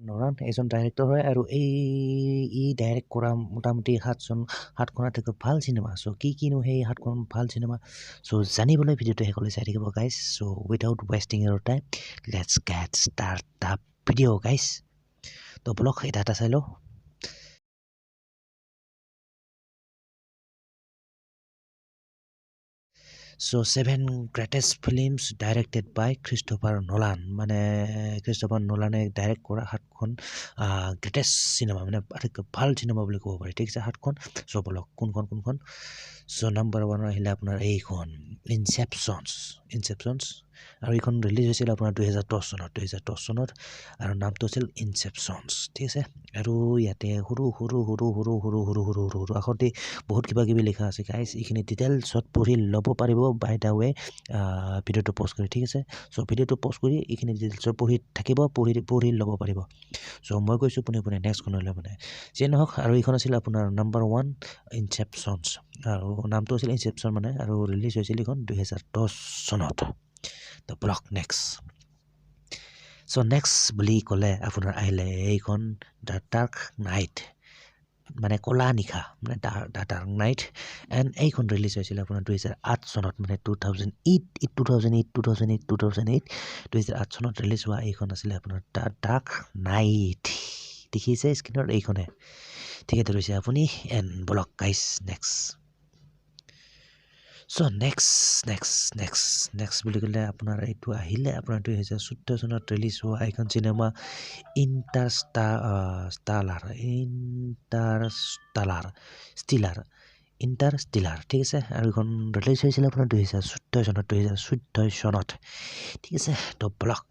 নলান এজন ডাইৰেক্টৰ হয় আৰু ই ডাইৰেক্ট কৰা মোটামুটি 7খন আটাইতকৈ ভাল চিনেমা চ' কিনো সেই 7খন ভাল চিনেমা চ' জানিবলৈ ভিডিঅ'টো শেষলৈ চাই থাকিব guys so' without wasting Euro time let's gate start the video' guys তো ব্লগ এটা চাই লওঁ So 7 greatest films directed by Christopher Nolan মানে ক্ৰিষ্টফাৰ নোলানে ডাইৰেক্ট কৰা 7খন গ্ৰেটেষ্ট চিনেমা মানে আটাইতকৈ ভাল চিনেমা বুলি ক'ব পাৰি ঠিক আছে 7খন চ' বলক কোনখন চ' নাম্বাৰ 1 আহিলে আপোনাৰ এইখন ইনচেপশ্যনছ আৰু এইখন ৰিলিজ হৈছিল আপোনাৰ 2010 চনত আৰু নামটো আছিল ইনচেপশ্যনছ ঠিক আছে আৰু ইয়াতে সৰু আখৰ দি বহুত কিবা কিবি লিখা আছে গাইজ এইখিনি ডিটেইলছত পঢ়ি ল'ব পাৰিব বাই দা ৱে ভিডিঅ'টো প'ষ্ট কৰি ঠিক আছে চ' ভিডিঅ'টো প'ষ্ট কৰি এইখিনি ডিটেইলছত পঢ়ি থাকিব পঢ়ি ল'ব পাৰিব চ' মই কৈছোঁ পোনে নেক্সটখনলৈ মানে যিয়ে নহওক আৰু এইখন আছিল আপোনাৰ নাম্বাৰ 1 ইনচেপশ্যনছ আৰু নামটো আছিল ইনচেপশ্যন মানে আৰু ৰিলিজ হৈছিল এইখন 2010 চনত দ্য ব্লক চ' নেক্সট বুলি ক'লে আপোনাৰ আহিলে এইখন দ্য ডাৰ্ক নাইট মানে ক'লা নিশা মানে দ্য ডাৰ্ক নাইট এণ্ড এইখন ৰিলিজ হৈছিল আপোনাৰ 2008 চনত মানে 2008 চনত ৰিলিজ হোৱা এইখন আছিলে আপোনাৰ দ্য ডাৰ্ক নাইট দেখিছে স্ক্ৰীনত এইখনে ঠিকে ধৰিছে আপুনি and block guys next so' next বুলি ক'লে আপোনাৰ এইটো আহিলে আপোনাৰ 2014 চনত ৰিলিজ হোৱা এইখন চিনেমা ইণ্টাৰষ্টিলাৰ ঠিক আছে আৰু এইখন ৰিলিজ হৈছিলে আপোনাৰ 2014 চনত ঠিক আছে ত' ব্লক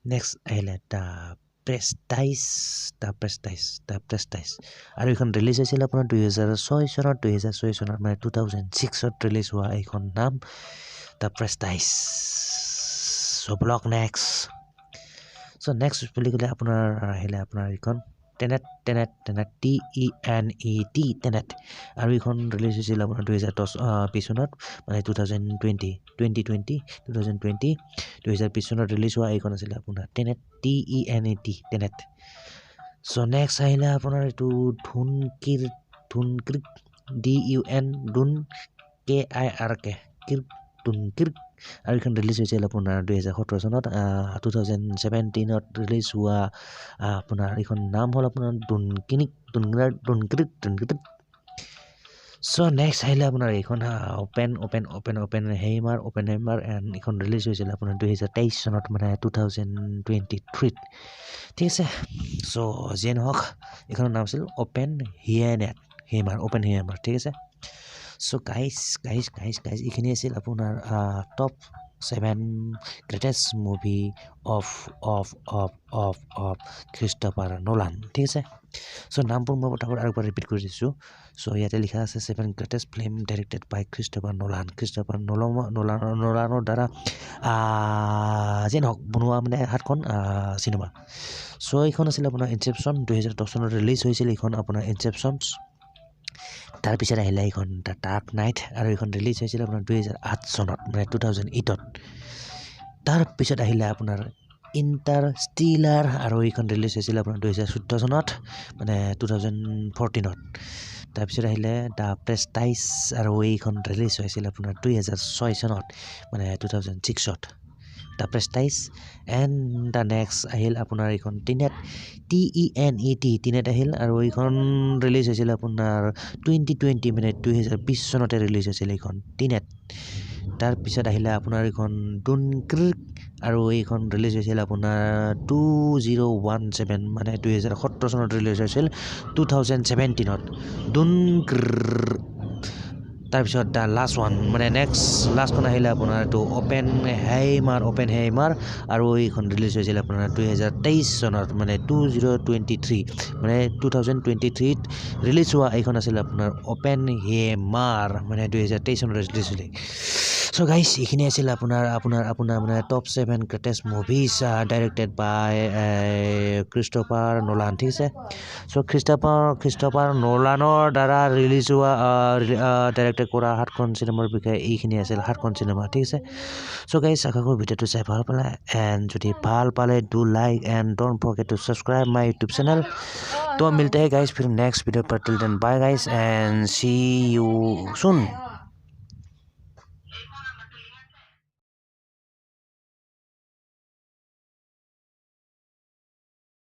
নেক্সট আহিলে দ্য প্ৰেষ্টাইজ আৰু এইখন ৰিলিজ হৈছিল আপোনাৰ 2006 চনত মানে 2006ত ৰিলিজ হোৱা এইখন নাম দ্য প্ৰেষ্টাইজ চ' ব্লক নেক্সট বুলি ক'লে আপোনাৰ আহিলে আপোনাৰ এইখন টেনেট টেনেট আৰু এইখন ৰিলিজ হৈছিল আপোনাৰ 2020 চনত মানে 2020 চনত ৰিলিজ হোৱা এইখন আছিলে আপোনাৰ টেনেট টেনেট চ' নেক্সট আহিলে আপোনাৰ এইটো ধুনকিৰ DUN KIRK ধুনকিৰ্ক আৰু এইখন ৰিলিজ হৈছিল আপোনাৰ 2017 চনত 2017ত ৰিলিজ হোৱা আপোনাৰ এইখন নাম হ'ল আপোনাৰ ধুনকিৰ্ক চ' নেক্সট আহিলে আপোনাৰ এইখন অপেন হেইমাৰ এণ্ড এইখন ৰিলিজ হৈছিল আপোনাৰ 2023 চনত মানে 2023 ঠিক আছে চ' যিয়ে নহওক এইখনৰ নাম আছিল অপেন হেইমাৰ ঠিক আছে চ' গাইজ এইখিনি আছিল আপোনাৰ top 7 greatest movie of Christopher Nolan ঠিক আছে চ' নামবোৰ মই পটাপট আৰু এবাৰ ৰিপিট কৰি দিছোঁ চ' ইয়াতে লিখা আছে 7 গ্ৰেটেষ্ট ফিল্ম ডাইৰেক্টেড বাই ক্ৰিষ্টফাৰ নোলানৰ দ্বাৰা যিয়ে নহওক বনোৱা মানে 7খন চিনেমা চ' এইখন আছিলে আপোনাৰ ইনচেপশ্যন 2010 চনত ৰিলিজ হৈছিল এইখন আপোনাৰ ইনচেপশ্যনছ তাৰপিছত আহিলে এইখন দ্য ডাৰ্ক নাইট আৰু এইখন ৰিলিজ হৈছিল আপোনাৰ 2008 চনত মানে 2008ত তাৰপিছত আহিলে আপোনাৰ ইণ্টাৰষ্টিলাৰ আৰু এইখন ৰিলিজ হৈছিল আপোনাৰ 2014 চনত মানে 2014ত তাৰপিছত আহিলে দ্য প্ৰেষ্টাইজ আৰু এইখন ৰিলিজ হৈছিল আপোনাৰ 2006 চনত মানে 2006ত দ্য প্ৰেষ্টাইজ এণ্ড দ্য নেক্সট আহিল আপোনাৰ এইখন টেনেট টেনেট আহিল আৰু এইখন ৰিলিজ হৈছিল আপোনাৰ 2020 মানে 2020 চনতে ৰিলিজ হৈছিল এইখন টেনেট তাৰপিছত আহিলে আপোনাৰ এইখন ডুনকিৰ্ক আৰু এইখন ৰিলিজ হৈছিল আপোনাৰ 2017 মানে 2017 চনত ৰিলিজ হৈছিল 2017ত ডুনকিৰ্ক তাৰপিছত দ্য লাষ্ট ওৱান মানে লাষ্টখন আহিলে আপোনাৰ এইটো অপেন হেইমাৰ আৰু এইখন ৰিলিজ হৈছিল আপোনাৰ 2023 চনত মানে 2023ত ৰিলিজ হোৱা এইখন আছিল আপোনাৰ অপেন হেইমাৰ মানে 2023 চনত ৰিলিজ হৈছিল সো গাইজ এইখিনি আছিল আপোনাৰ মানে টপ 7 গ্ৰেটেষ্ট মুভিজ ডাইৰেক্টেড বাই ক্ৰিষ্টফাৰ নোলান ঠিক আছে সো ক্ৰিষ্টফাৰ নোলানৰ দ্বাৰা ৰিলিজ হোৱা ডাইৰেক্টেড কৰা 7খন চিনেমাৰ বিষয়ে এইখিনি আছিল 7খন চিনেমা ঠিক আছে সো গাইজ আশা কৰোঁ ভিডিঅ'টো চাই ভাল পালে এণ্ড যদি ভাল পালে do like and don't forget to subscribe my YouTube channel तो मिलते हैं गाइस फिर नेक्स्ट वीडियो पर till then bye guys and see you soon